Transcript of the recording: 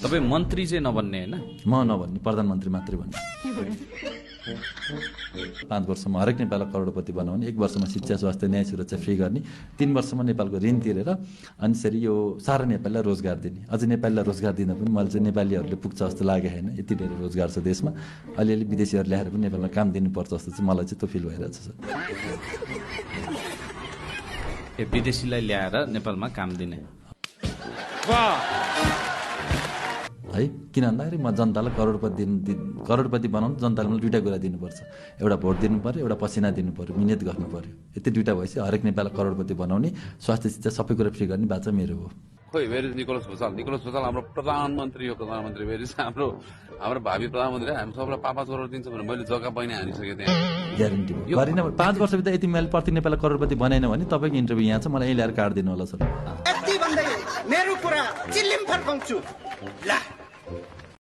तपाईँ मन्त्री चाहिँ नबन्ने होइन? म नभन्ने, प्रधानमन्त्री मात्रै भन्ने। 5 वर्षमा हरेक नेपाललाई करोडपति बनाउने, 1 वर्षमा शिक्षा स्वास्थ्य न्याय सुरक्षा फ्री गर्ने, 3 वर्षमा नेपालको ऋण तिरेर अनि यसरी यो सारा नेपाललाई रोजगार दिने। अझ नेपालीलाई रोजगार दिँदा पनि मैले चाहिँ नेपालीहरूले पुग्छ जस्तो लागेको छैन। यति धेरै रोजगार छ देशमा, अलिअलि विदेशीहरू ल्याएर पनि नेपालमा काम दिनुपर्छ जस्तो चाहिँ मलाई चाहिँ त्यो फिल भइरहेछ सर। विदेशीलाई ल्याएर नेपालमा काम दिने है, किन भन्दाखेरि म जनतालाई करोडपति बनाउनु जनताले मलाई दुईवटा कुरा दिनुपर्छ। एउटा भोट दिनु पर्यो, एउटा पसिना दिनु पर्यो, मिहिनेत गर्नु पर्यो। यति दुईवटा भएपछि हरेक नेपाललाई करोडपति बनाउने, स्वास्थ्य शिक्षा सबै कुरा फ्री गर्ने बाचा मेरो हो। खोइ भेरी निकोलस भुसाल हाम्रो प्रधानमन्त्री हो। प्रधानमन्त्री भेरी हाम्रो भावी प्रधानमन्त्री, हामी सबैलाई 5-5 करोड दिन्छ भने मैले जग्गा पाइने हानिसकेँ त्यहाँ। ग्यारेन्टी भयो गरिन। 5 वर्षभित्र यति मैले प्रति नेपाललाई करोडपति बनाएन भने तपाईँको इन्टरभ्यू यहाँ छ, मलाई यहीँ ल्याएर काट्दिनु होला सर। यति भन्दै मेरो कुरा चिल्लिम फर्काउँछु। ला